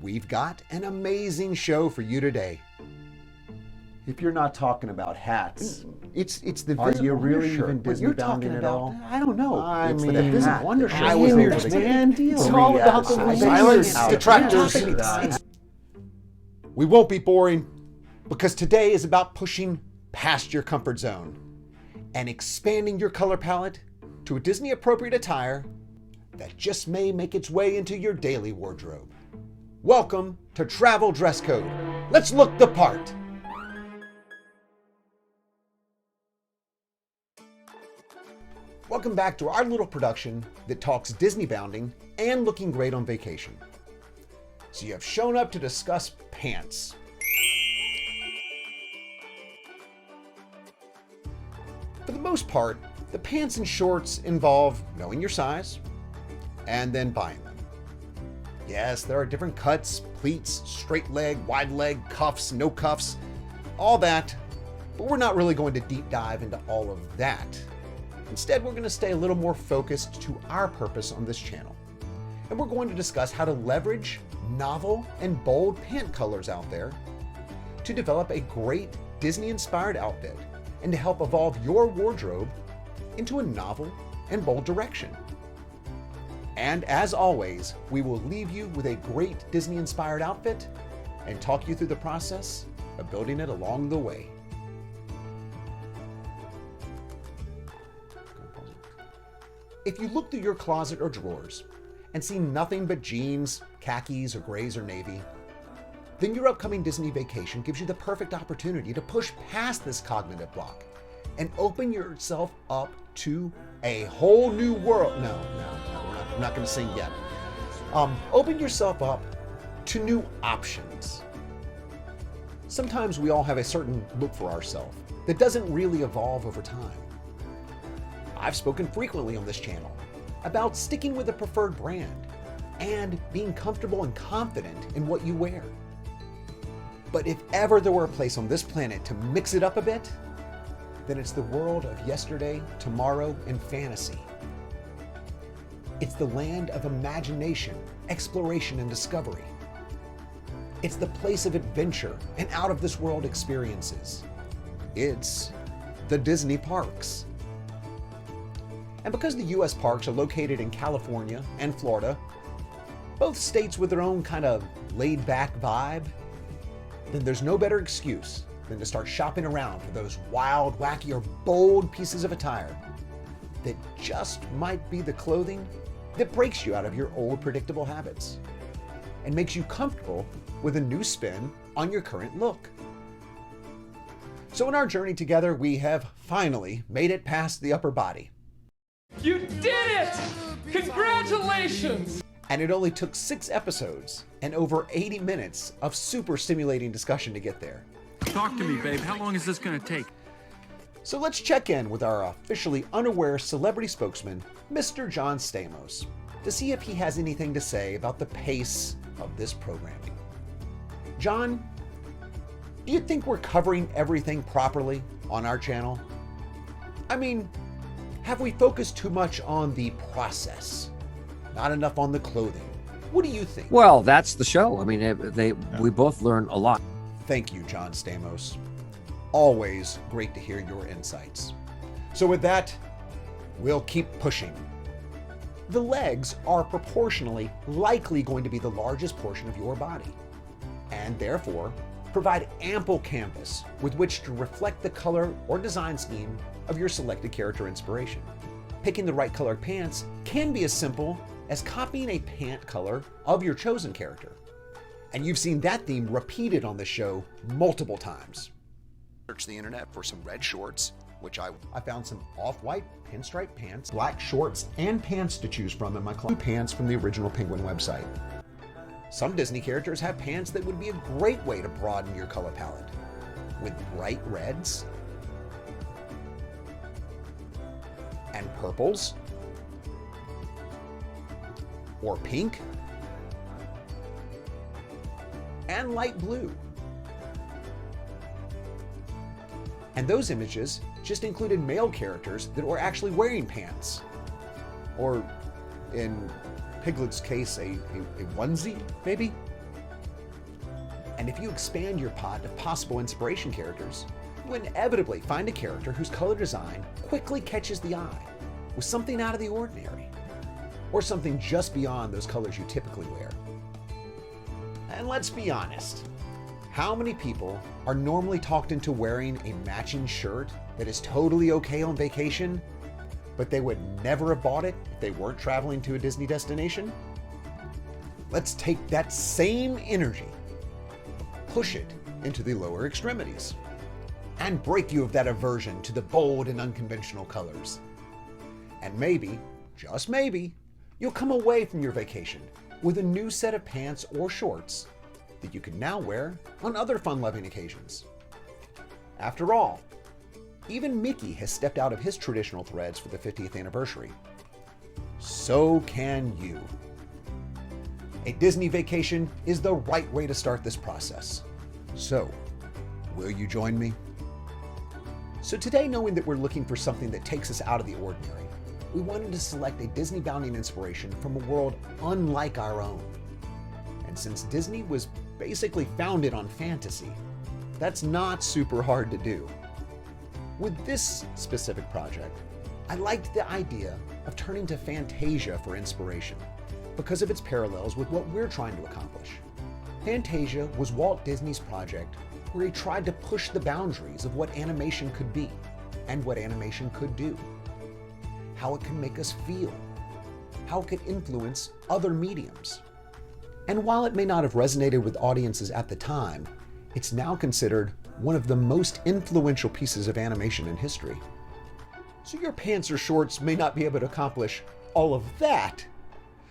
we've got an amazing show for you today. If you're not talking about hats, It's the are you really shirt, even but you're talking Disneybounding at about, all? I don't know. I It's mean, the Visit hat. Wonder shirt. I was Here, able to man, get it's three all about the episodes. silence Out. detractors. It's- We won't be boring because today is about pushing past your comfort zone and expanding your color palette to a Disney appropriate attire that just may make its way into your daily wardrobe. Welcome to Travel Dress Code. Let's look the part. Welcome back to our little production that talks Disneybounding and looking great on vacation. So you have shown up to discuss pants. For the most part, the pants and shorts involve knowing your size and then buying them. Yes, there are different cuts, pleats, straight leg, wide leg, cuffs, no cuffs, all that, but we're not really going to deep dive into all of that. Instead, we're going to stay a little more focused to our purpose on this channel. And we're going to discuss how to leverage novel and bold pant colors out there to develop a great Disney-inspired outfit and to help evolve your wardrobe into a novel and bold direction. And as always, we will leave you with a great Disney-inspired outfit and talk you through the process of building it along the way. If you look through your closet or drawers and see nothing but jeans, khakis, or grays or navy, then your upcoming Disney vacation gives you the perfect opportunity to push past this cognitive block and open yourself up to a whole new world. No, I'm not going to sing yet. Open yourself up to new options. Sometimes we all have a certain look for ourselves that doesn't really evolve over time. I've spoken frequently on this channel about sticking with a preferred brand and being comfortable and confident in what you wear. But if ever there were a place on this planet to mix it up a bit, then it's the world of yesterday, tomorrow, and fantasy. It's the land of imagination, exploration, and discovery. It's the place of adventure and out-of-this-world experiences. It's the Disney parks. And because the US parks are located in California and Florida, both states with their own kind of laid-back vibe, then there's no better excuse than to start shopping around for those wild, wacky, or bold pieces of attire that just might be the clothing that breaks you out of your old predictable habits and makes you comfortable with a new spin on your current look. So in our journey together, we have finally made it past the upper body. You did it! Congratulations! And it only took 6 episodes and over 80 minutes of super stimulating discussion to get there. Talk to me, babe. How long is this going to take? So let's check in with our officially unaware celebrity spokesman, Mr. John Stamos, to see if he has anything to say about the pace of this programming. John, do you think we're covering everything properly on our channel? I mean, have we focused too much on the process? Not enough on the clothing? What do you think? Well, that's the show. I mean, we both learn a lot. Thank you, John Stamos. Always great to hear your insights. So with that, we'll keep pushing. The legs are proportionally likely going to be the largest portion of your body, and therefore provide ample canvas with which to reflect the color or design scheme of your selected character inspiration. Picking the right colored pants can be as simple as copying a pant color of your chosen character. And you've seen that theme repeated on the show multiple times. Search the internet for some red shorts, which I found some off-white pinstripe pants, black shorts, and pants to choose from in my closet. Pants from the original Penguin website. Some Disney characters have pants that would be a great way to broaden your color palette, with bright reds and purples, or pink, and light blue. And those images just included male characters that were actually wearing pants, or in Piglet's case, a onesie, maybe? And if you expand your pot of possible inspiration characters, you inevitably find a character whose color design quickly catches the eye with something out of the ordinary, or something just beyond those colors you typically wear. And let's be honest, how many people are normally talked into wearing a matching shirt that is totally okay on vacation, but they would never have bought it if they weren't traveling to a Disney destination? Let's take that same energy, push it into the lower extremities, and break you of that aversion to the bold and unconventional colors. And maybe, just maybe, you'll come away from your vacation with a new set of pants or shorts that you can now wear on other fun-loving occasions. After all, even Mickey has stepped out of his traditional threads for the 50th anniversary. So can you. A Disney vacation is the right way to start this process. So, will you join me? So today, knowing that we're looking for something that takes us out of the ordinary, we wanted to select a Disneybounding inspiration from a world unlike our own. And since Disney was basically founded on fantasy, that's not super hard to do. With this specific project, I liked the idea of turning to Fantasia for inspiration because of its parallels with what we're trying to accomplish. Fantasia was Walt Disney's project where he tried to push the boundaries of what animation could be and what animation could do, how it can make us feel, how it could influence other mediums. And while it may not have resonated with audiences at the time, it's now considered one of the most influential pieces of animation in history. So your pants or shorts may not be able to accomplish all of that,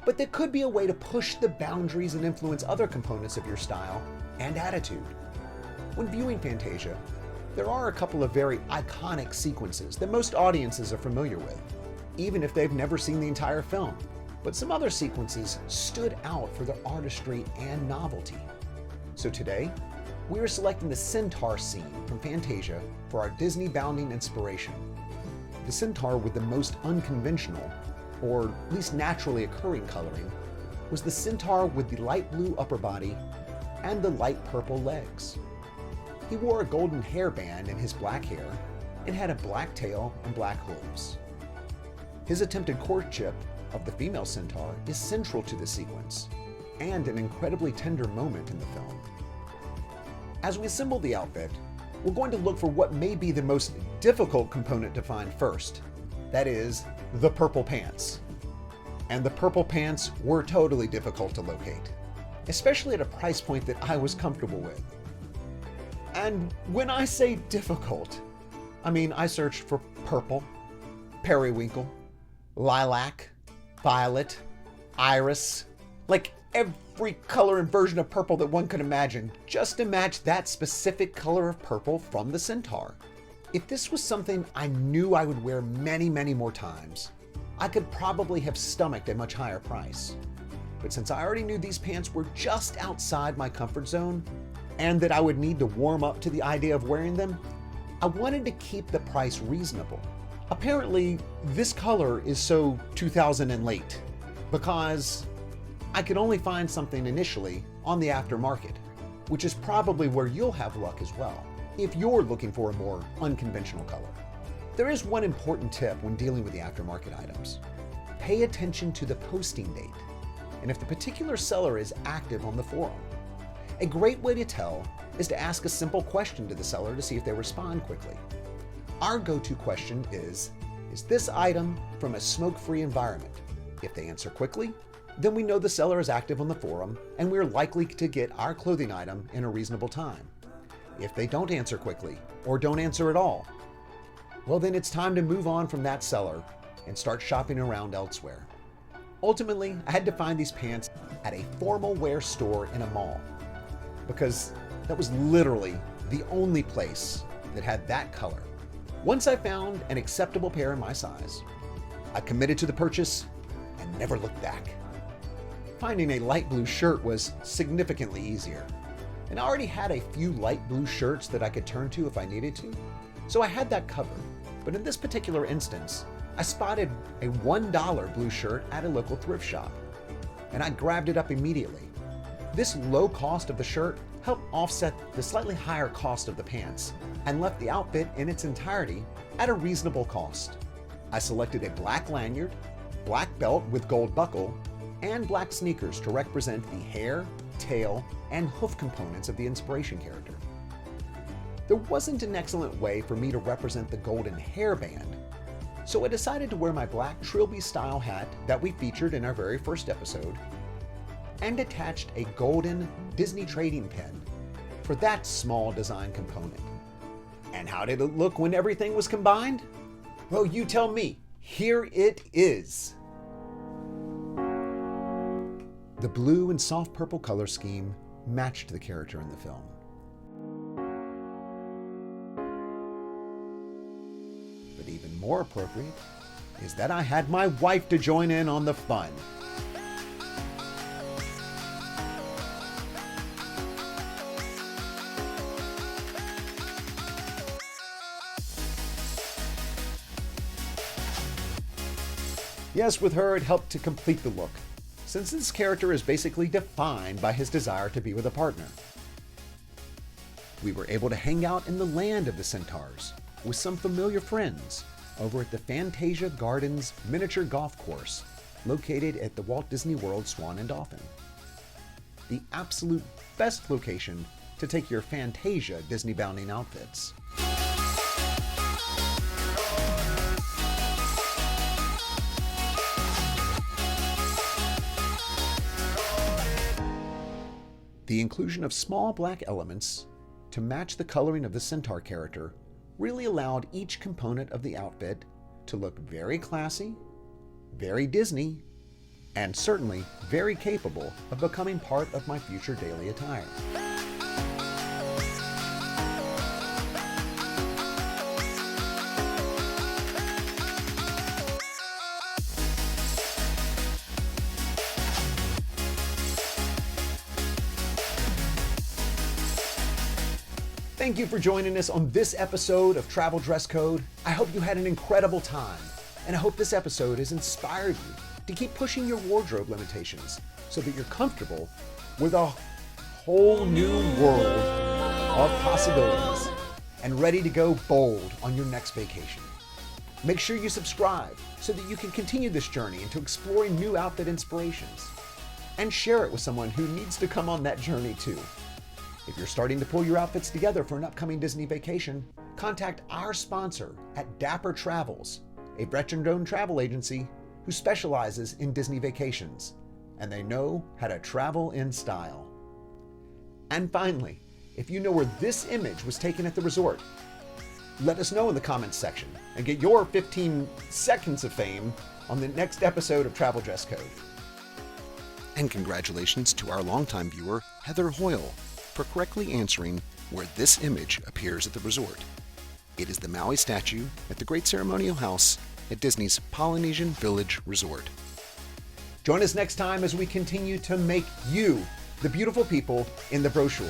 but there could be a way to push the boundaries and influence other components of your style and attitude. When viewing Fantasia, there are a couple of very iconic sequences that most audiences are familiar with, even if they've never seen the entire film. But some other sequences stood out for their artistry and novelty. So today, we are selecting the centaur scene from Fantasia for our Disneybounding inspiration. The centaur with the most unconventional, or least naturally occurring coloring, was the centaur with the light blue upper body and the light purple legs. He wore a golden hairband in his black hair and had a black tail and black hooves. His attempted courtship of the female centaur is central to the sequence and an incredibly tender moment in the film. As we assemble the outfit, we're going to look for what may be the most difficult component to find first. That is, the purple pants. And the purple pants were totally difficult to locate, especially at a price point that I was comfortable with. And when I say difficult, I mean I searched for purple, periwinkle, lilac, violet, iris, like every color and version of purple that one could imagine, just to match that specific color of purple from the centaur. If this was something I knew I would wear many, many more times, I could probably have stomached a much higher price. But since I already knew these pants were just outside my comfort zone, and that I would need to warm up to the idea of wearing them, I wanted to keep the price reasonable. Apparently, this color is so 2000 and late, because I could only find something initially on the aftermarket, which is probably where you'll have luck as well, if you're looking for a more unconventional color. There is one important tip when dealing with the aftermarket items. Pay attention to the posting date, and if the particular seller is active on the forum. A great way to tell is to ask a simple question to the seller to see if they respond quickly. Our go-to question is this item from a smoke-free environment? If they answer quickly, then we know the seller is active on the forum and we're likely to get our clothing item in a reasonable time. If they don't answer quickly or don't answer at all, well then it's time to move on from that seller and start shopping around elsewhere. Ultimately, I had to find these pants at a formal wear store in a mall because that was literally the only place that had that color. Once I found an acceptable pair in my size, I committed to the purchase and never looked back. Finding a light blue shirt was significantly easier, and I already had a few light blue shirts that I could turn to if I needed to, so I had that covered. But in this particular instance, I spotted a $1 blue shirt at a local thrift shop, and I grabbed it up immediately. This low cost of the shirt helped offset the slightly higher cost of the pants and left the outfit in its entirety at a reasonable cost. I selected a black lanyard, black belt with gold buckle, and black sneakers to represent the hair, tail, and hoof components of the inspiration character. There wasn't an excellent way for me to represent the golden hairband, so I decided to wear my black trilby-style hat that we featured in our very first episode, and attached a golden Disney trading pen for that small design component. And how did it look when everything was combined? Well, you tell me. Here it is. The blue and soft purple color scheme matched the character in the film. But even more appropriate is that I had my wife to join in on the fun. Yes, with her it helped to complete the look, since this character is basically defined by his desire to be with a partner. We were able to hang out in the land of the centaurs with some familiar friends over at the Fantasia Gardens miniature golf course located at the Walt Disney World Swan and Dolphin. The absolute best location to take your Fantasia Disneybounding outfits. The inclusion of small black elements to match the coloring of the centaur character really allowed each component of the outfit to look very classy, very Disney, and certainly very capable of becoming part of my future daily attire. Thank you for joining us on this episode of Travel Dress Code. I hope you had an incredible time, and I hope this episode has inspired you to keep pushing your wardrobe limitations so that you're comfortable with a whole new world of possibilities and ready to go bold on your next vacation. Make sure you subscribe so that you can continue this journey into exploring new outfit inspirations, and share it with someone who needs to come on that journey too. If you're starting to pull your outfits together for an upcoming Disney vacation, contact our sponsor at Dapper Travels, a veteran-owned travel agency who specializes in Disney vacations, and they know how to travel in style. And finally, if you know where this image was taken at the resort, let us know in the comments section and get your 15 seconds of fame on the next episode of Travel Dress Code. And congratulations to our longtime viewer, Heather Hoyle, for correctly answering where this image appears at the resort. It is the Maui statue at the Great Ceremonial House at Disney's Polynesian Village Resort. Join us next time as we continue to make you the beautiful people in the brochure.